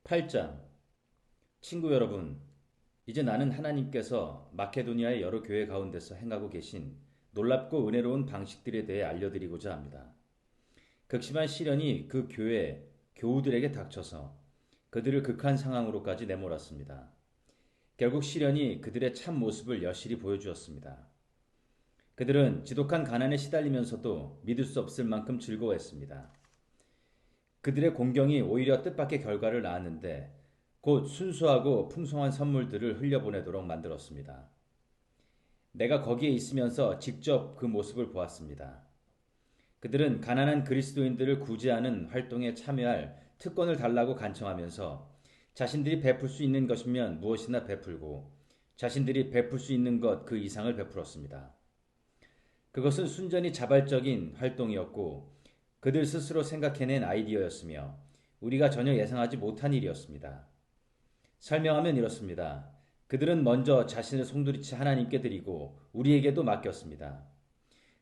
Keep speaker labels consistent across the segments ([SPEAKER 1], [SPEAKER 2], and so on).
[SPEAKER 1] 8장. 친구 여러분, 이제 나는 하나님께서 마케도니아의 여러 교회 가운데서 행하고 계신 놀랍고 은혜로운 방식들에 대해 알려드리고자 합니다. 극심한 시련이 그 교회 교우들에게 닥쳐서 그들을 극한 상황으로까지 내몰았습니다. 결국 시련이 그들의 참 모습을 여실히 보여주었습니다. 그들은 지독한 가난에 시달리면서도 믿을 수 없을 만큼 즐거워했습니다. 그들의 공경이 오히려 뜻밖의 결과를 낳았는데 곧 순수하고 풍성한 선물들을 흘려보내도록 만들었습니다. 내가 거기에 있으면서 직접 그 모습을 보았습니다. 그들은 가난한 그리스도인들을 구제하는 활동에 참여할 특권을 달라고 간청하면서 자신들이 베풀 수 있는 것이면 무엇이나 베풀고 자신들이 베풀 수 있는 것 그 이상을 베풀었습니다. 그것은 순전히 자발적인 활동이었고 그들 스스로 생각해낸 아이디어였으며 우리가 전혀 예상하지 못한 일이었습니다. 설명하면 이렇습니다. 그들은 먼저 자신을 송두리째 하나님께 드리고 우리에게도 맡겼습니다.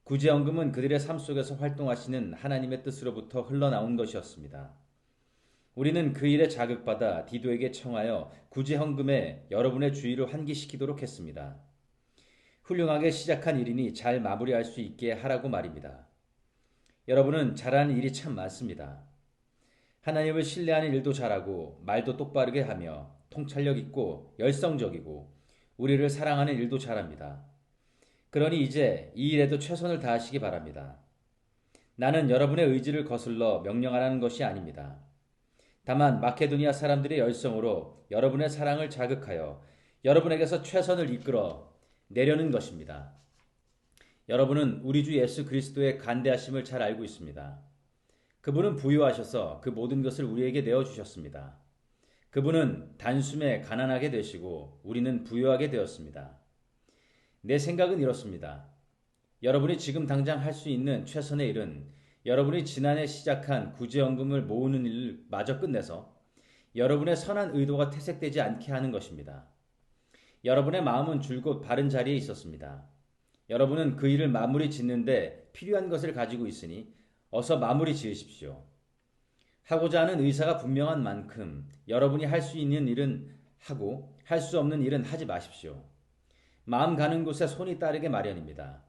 [SPEAKER 1] 구제헌금은 그들의 삶 속에서 활동하시는 하나님의 뜻으로부터 흘러나온 것이었습니다. 우리는 그 일에 자극받아 디도에게 청하여 구제헌금에 여러분의 주의를 환기시키도록 했습니다. 훌륭하게 시작한 일이니 잘 마무리할 수 있게 하라고 말입니다. 여러분은 잘하는 일이 참 많습니다. 하나님을 신뢰하는 일도 잘하고 말도 똑바르게 하며 통찰력 있고 열성적이고 우리를 사랑하는 일도 잘합니다. 그러니 이제 이 일에도 최선을 다하시기 바랍니다. 나는 여러분의 의지를 거슬러 명령하라는 것이 아닙니다. 다만 마케도니아 사람들의 열성으로 여러분의 사랑을 자극하여 여러분에게서 최선을 이끌어 내려는 것입니다. 여러분은 우리 주 예수 그리스도의 간대하심을 잘 알고 있습니다. 그분은 부유하셔서 그 모든 것을 우리에게 내어주셨습니다. 그분은 단숨에 가난하게 되시고 우리는 부유하게 되었습니다. 내 생각은 이렇습니다. 여러분이 지금 당장 할 수 있는 최선의 일은 여러분이 지난해 시작한 구제연금을 모으는 일을 마저 끝내서 여러분의 선한 의도가 퇴색되지 않게 하는 것입니다. 여러분의 마음은 줄곧 바른 자리에 있었습니다. 여러분은 그 일을 마무리 짓는데 필요한 것을 가지고 있으니 어서 마무리 지으십시오. 하고자 하는 의사가 분명한 만큼 여러분이 할 수 있는 일은 하고 할 수 없는 일은 하지 마십시오. 마음 가는 곳에 손이 따르게 마련입니다.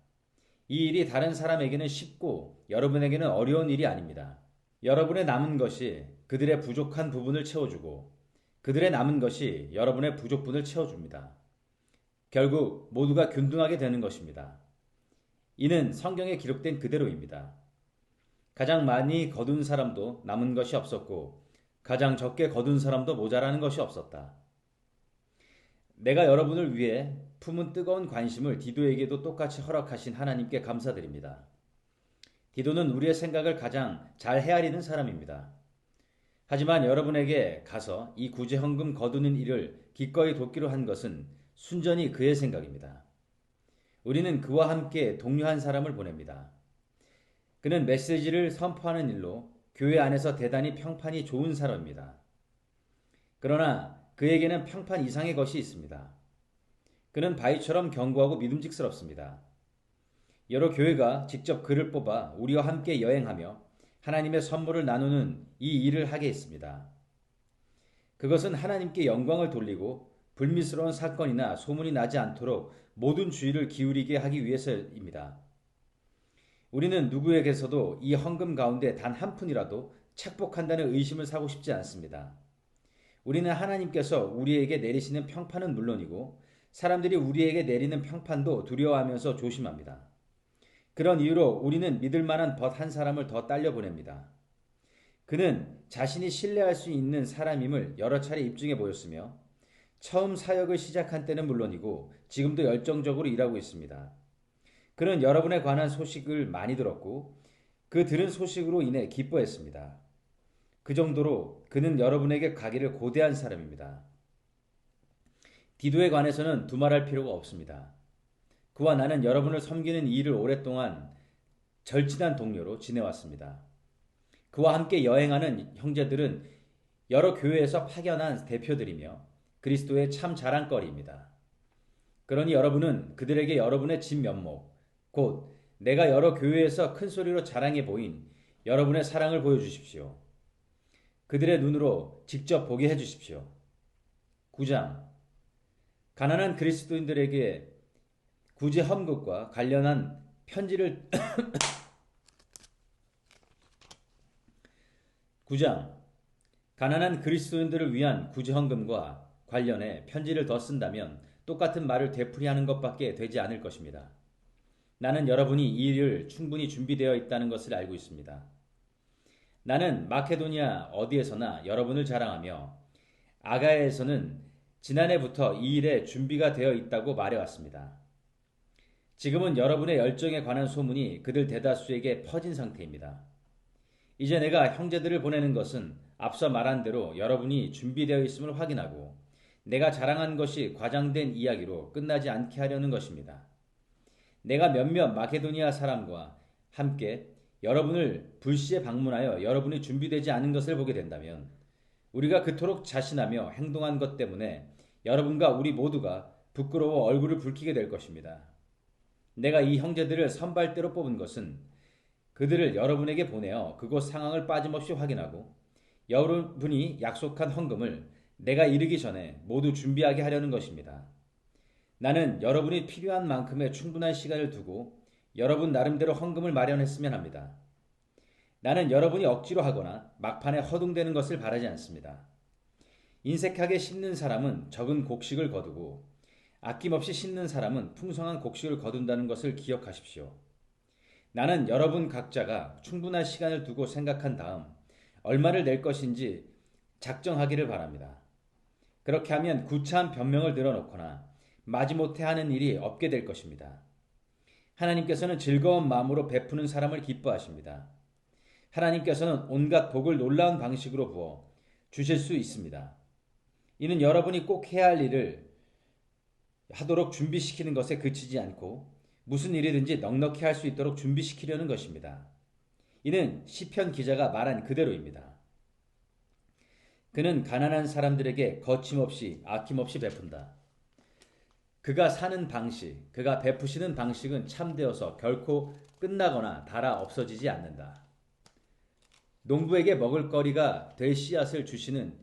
[SPEAKER 1] 이 일이 다른 사람에게는 쉽고 여러분에게는 어려운 일이 아닙니다. 여러분의 남은 것이 그들의 부족한 부분을 채워주고 그들의 남은 것이 여러분의 부족분을 채워줍니다. 결국 모두가 균등하게 되는 것입니다. 이는 성경에 기록된 그대로입니다. 가장 많이 거둔 사람도 남은 것이 없었고 가장 적게 거둔 사람도 모자라는 것이 없었다. 내가 여러분을 위해 품은 뜨거운 관심을 디도에게도 똑같이 허락하신 하나님께 감사드립니다. 디도는 우리의 생각을 가장 잘 헤아리는 사람입니다. 하지만 여러분에게 가서 이 구제헌금 거두는 일을 기꺼이 돕기로 한 것은 순전히 그의 생각입니다. 우리는 그와 함께 동료한 사람을 보냅니다. 그는 메시지를 선포하는 일로 교회 안에서 대단히 평판이 좋은 사람입니다. 그러나 그에게는 평판 이상의 것이 있습니다. 그는 바위처럼 견고하고 믿음직스럽습니다. 여러 교회가 직접 그를 뽑아 우리와 함께 여행하며 하나님의 선물을 나누는 이 일을 하게 했습니다. 그것은 하나님께 영광을 돌리고 불미스러운 사건이나 소문이 나지 않도록 모든 주의를 기울이게 하기 위해서입니다. 우리는 누구에게서도 이 헌금 가운데 단 한 푼이라도 착복한다는 의심을 사고 싶지 않습니다. 우리는 하나님께서 우리에게 내리시는 평판은 물론이고 사람들이 우리에게 내리는 평판도 두려워하면서 조심합니다. 그런 이유로 우리는 믿을 만한 벗 한 사람을 더 딸려 보냅니다. 그는 자신이 신뢰할 수 있는 사람임을 여러 차례 입증해 보였으며 처음 사역을 시작한 때는 물론이고 지금도 열정적으로 일하고 있습니다. 그는 여러분에 관한 소식을 많이 들었고 그 들은 소식으로 인해 기뻐했습니다. 그 정도로 그는 여러분에게 가기를 고대한 사람입니다. 디도에 관해서는 두말할 필요가 없습니다. 그와 나는 여러분을 섬기는 이 일을 오랫동안 절친한 동료로 지내왔습니다. 그와 함께 여행하는 형제들은 여러 교회에서 파견한 대표들이며 그리스도의 참 자랑거리입니다. 그러니 여러분은 그들에게 여러분의 진면목, 곧 내가 여러 교회에서 큰 소리로 자랑해 보인 여러분의 사랑을 보여주십시오. 그들의 눈으로 직접 보게 해주십시오. 9장. 가난한 그리스도인들에게 구제 헌금과 관련한 편지를 9장. 가난한 그리스도인들을 위한 구제 헌금과 관련해 편지를 더 쓴다면 똑같은 말을 되풀이하는 것밖에 되지 않을 것입니다. 나는 여러분이 이 일을 충분히 준비되어 있다는 것을 알고 있습니다. 나는 마케도니아 어디에서나 여러분을 자랑하며 아가야에서는 지난해부터 이 일에 준비가 되어 있다고 말해왔습니다. 지금은 여러분의 열정에 관한 소문이 그들 대다수에게 퍼진 상태입니다. 이제 내가 형제들을 보내는 것은 앞서 말한 대로 여러분이 준비되어 있음을 확인하고 내가 자랑한 것이 과장된 이야기로 끝나지 않게 하려는 것입니다. 내가 몇몇 마케도니아 사람과 함께 여러분을 불시에 방문하여 여러분이 준비되지 않은 것을 보게 된다면 우리가 그토록 자신하며 행동한 것 때문에 여러분과 우리 모두가 부끄러워 얼굴을 붉히게 될 것입니다. 내가 이 형제들을 선발대로 뽑은 것은 그들을 여러분에게 보내어 그곳 상황을 빠짐없이 확인하고 여러분이 약속한 헌금을 내가 이르기 전에 모두 준비하게 하려는 것입니다. 나는 여러분이 필요한 만큼의 충분한 시간을 두고 여러분 나름대로 헌금을 마련했으면 합니다. 나는 여러분이 억지로 하거나 막판에 허둥대는 것을 바라지 않습니다. 인색하게 씻는 사람은 적은 곡식을 거두고 아낌없이 씻는 사람은 풍성한 곡식을 거둔다는 것을 기억하십시오. 나는 여러분 각자가 충분한 시간을 두고 생각한 다음 얼마를 낼 것인지 작정하기를 바랍니다. 그렇게 하면 구차한 변명을 늘어놓거나 마지못해 하는 일이 없게 될 것입니다. 하나님께서는 즐거운 마음으로 베푸는 사람을 기뻐하십니다. 하나님께서는 온갖 복을 놀라운 방식으로 부어 주실 수 있습니다. 이는 여러분이 꼭 해야 할 일을 하도록 준비시키는 것에 그치지 않고 무슨 일이든지 넉넉히 할 수 있도록 준비시키려는 것입니다. 이는 시편 기자가 말한 그대로입니다. 그는 가난한 사람들에게 거침없이 아낌없이 베푼다. 그가 사는 방식, 그가 베푸시는 방식은 참되어서 결코 끝나거나 닳아 없어지지 않는다. 농부에게 먹을거리가 될 씨앗을 주시는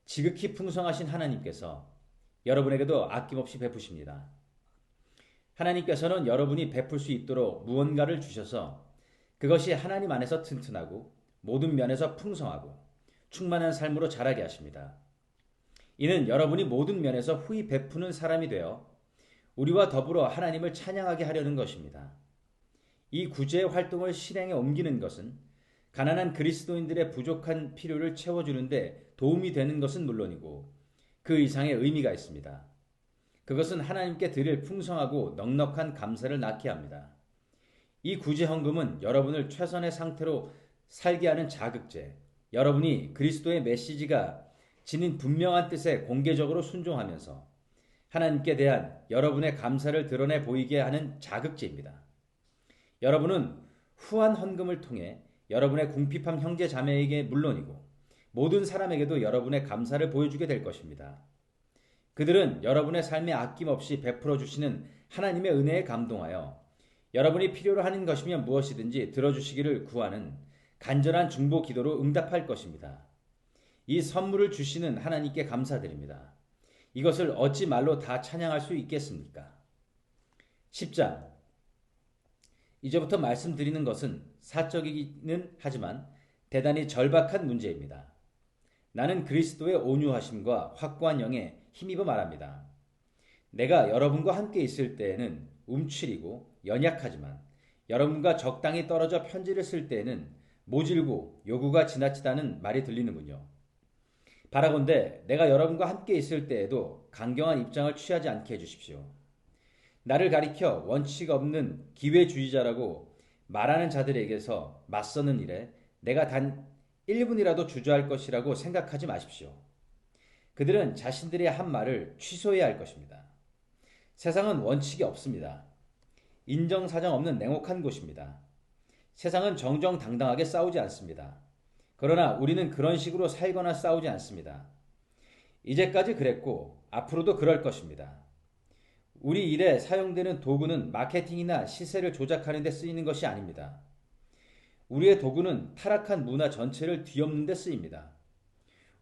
[SPEAKER 1] 지극히 풍성하신 하나님께서 여러분에게도 아낌없이 베푸십니다. 하나님께서는 여러분이 베풀 수 있도록 무언가를 주셔서 그것이 하나님 안에서 튼튼하고 모든 면에서 풍성하고 충만한 삶으로 자라게 하십니다. 이는 여러분이 모든 면에서 후히 베푸는 사람이 되어 우리와 더불어 하나님을 찬양하게 하려는 것입니다. 이 구제의 활동을 실행에 옮기는 것은 가난한 그리스도인들의 부족한 필요를 채워주는데 도움이 되는 것은 물론이고 그 이상의 의미가 있습니다. 그것은 하나님께 드릴 풍성하고 넉넉한 감사를 낳게 합니다. 이 구제 헌금은 여러분을 최선의 상태로 살게 하는 자극제, 여러분이 그리스도의 메시지가 지닌 분명한 뜻에 공개적으로 순종하면서 하나님께 대한 여러분의 감사를 드러내 보이게 하는 자극제입니다. 여러분은 후한 헌금을 통해 여러분의 궁핍한 형제 자매에게 물론이고 모든 사람에게도 여러분의 감사를 보여주게 될 것입니다. 그들은 여러분의 삶에 아낌없이 베풀어 주시는 하나님의 은혜에 감동하여 여러분이 필요로 하는 것이면 무엇이든지 들어주시기를 구하는 간절한 중보 기도로 응답할 것입니다. 이 선물을 주시는 하나님께 감사드립니다. 이것을 어찌 말로 다 찬양할 수 있겠습니까? 10장. 이제부터 말씀드리는 것은 사적이기는 하지만 대단히 절박한 문제입니다. 나는 그리스도의 온유하심과 확고한 영에 힘입어 말합니다. 내가 여러분과 함께 있을 때에는 움츠리고 연약하지만 여러분과 적당히 떨어져 편지를 쓸 때에는 모질고 요구가 지나치다는 말이 들리는군요. 바라건대 내가 여러분과 함께 있을 때에도 강경한 입장을 취하지 않게 해주십시오. 나를 가리켜 원칙 없는 기회주의자라고 말하는 자들에게서 맞서는 일에 내가 단 1분이라도 주저할 것이라고 생각하지 마십시오. 그들은 자신들의 한 말을 취소해야 할 것입니다. 세상은 원칙이 없습니다. 인정사정 없는 냉혹한 곳입니다. 세상은 정정당당하게 싸우지 않습니다. 그러나 우리는 그런 식으로 살거나 싸우지 않습니다. 이제까지 그랬고 앞으로도 그럴 것입니다. 우리 일에 사용되는 도구는 마케팅이나 시세를 조작하는 데 쓰이는 것이 아닙니다. 우리의 도구는 타락한 문화 전체를 뒤엎는 데 쓰입니다.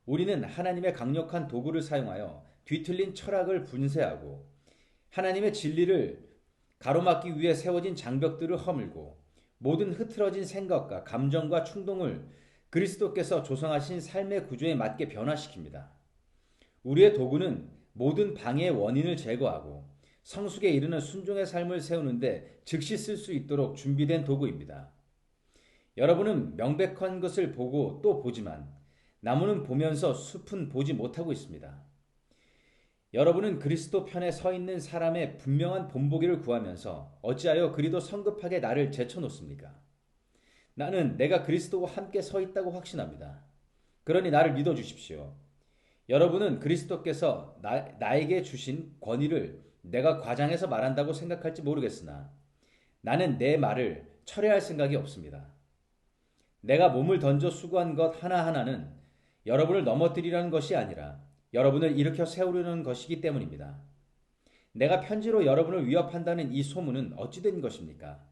[SPEAKER 1] 우리는 하나님의 강력한 도구를 사용하여 뒤틀린 철학을 분쇄하고 하나님의 진리를 가로막기 위해 세워진 장벽들을 허물고 모든 흐트러진 생각과 감정과 충동을 그리스도께서 조성하신 삶의 구조에 맞게 변화시킵니다. 우리의 도구는 모든 방해의 원인을 제거하고 성숙에 이르는 순종의 삶을 세우는데 즉시 쓸 수 있도록 준비된 도구입니다. 여러분은 명백한 것을 보고 또 보지만 나무는 보면서 숲은 보지 못하고 있습니다. 여러분은 그리스도 편에 서 있는 사람의 분명한 본보기를 구하면서 어찌하여 그리도 성급하게 나를 제쳐놓습니까? 나는 내가 그리스도와 함께 서 있다고 확신합니다. 그러니 나를 믿어주십시오. 여러분은 그리스도께서 나에게 주신 권위를 내가 과장해서 말한다고 생각할지 모르겠으나 나는 내 말을 철회할 생각이 없습니다. 내가 몸을 던져 수고한 것 하나하나는 여러분을 넘어뜨리라는 것이 아니라 여러분을 일으켜 세우려는 것이기 때문입니다. 내가 편지로 여러분을 위협한다는 이 소문은 어찌 된 것입니까?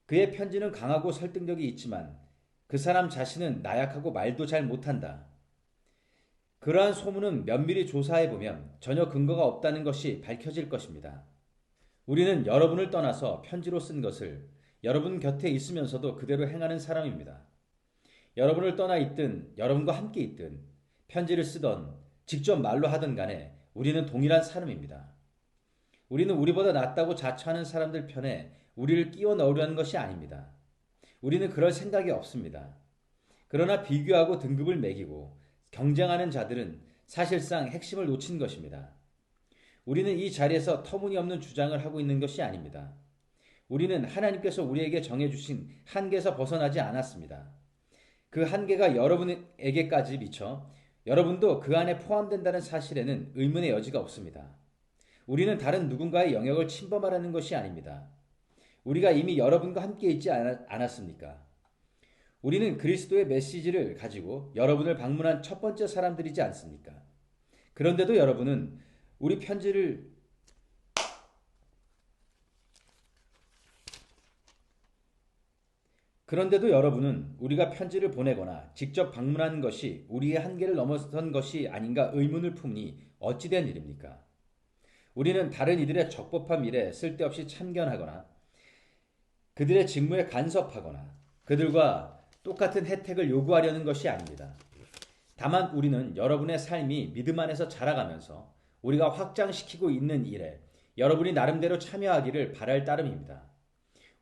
[SPEAKER 1] 그의 편지는 강하고 설득력이 있지만 그 사람 자신은 나약하고 말도 잘 못한다. 그러한 소문은 면밀히 조사해보면 전혀 근거가 없다는 것이 밝혀질 것입니다. 우리는 여러분을 떠나서 편지로 쓴 것을 여러분 곁에 있으면서도 그대로 행하는 사람입니다. 여러분을 떠나 있든 여러분과 함께 있든 편지를 쓰던 직접 말로 하든 간에 우리는 동일한 사람입니다. 우리는 우리보다 낫다고 자처하는 사람들 편에 우리를 끼워 넣으려는 것이 아닙니다. 우리는 그럴 생각이 없습니다. 그러나 비교하고 등급을 매기고 경쟁하는 자들은 사실상 핵심을 놓친 것입니다. 우리는 이 자리에서 터무니없는 주장을 하고 있는 것이 아닙니다. 우리는 하나님께서 우리에게 정해주신 한계에서 벗어나지 않았습니다. 그 한계가 여러분에게까지 미쳐 여러분도 그 안에 포함된다는 사실에는 의문의 여지가 없습니다. 우리는 다른 누군가의 영역을 침범하려는 것이 아닙니다. 우리가 이미 여러분과 함께 있지 않았습니까? 우리는 그리스도의 메시지를 가지고 여러분을 방문한 첫 번째 사람들이지 않습니까? 그런데도 여러분은 우리가 편지를 보내거나 직접 방문한 것이 우리의 한계를 넘어선 것이 아닌가 의문을 품니 어찌된 일입니까? 우리는 다른 이들의 적법한 일에 쓸데없이 참견하거나 그들의 직무에 간섭하거나 그들과 똑같은 혜택을 요구하려는 것이 아닙니다. 다만 우리는 여러분의 삶이 믿음 안에서 자라가면서 우리가 확장시키고 있는 일에 여러분이 나름대로 참여하기를 바랄 따름입니다.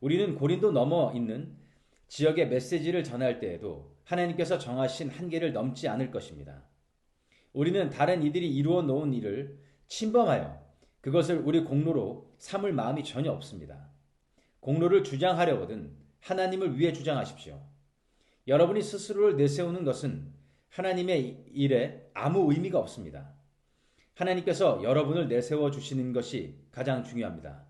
[SPEAKER 1] 우리는 고린도 넘어 있는 지역의 메시지를 전할 때에도 하나님께서 정하신 한계를 넘지 않을 것입니다. 우리는 다른 이들이 이루어 놓은 일을 침범하여 그것을 우리 공로로 삼을 마음이 전혀 없습니다. 공로를 주장하려거든 하나님을 위해 주장하십시오. 여러분이 스스로를 내세우는 것은 하나님의 일에 아무 의미가 없습니다. 하나님께서 여러분을 내세워 주시는 것이 가장 중요합니다.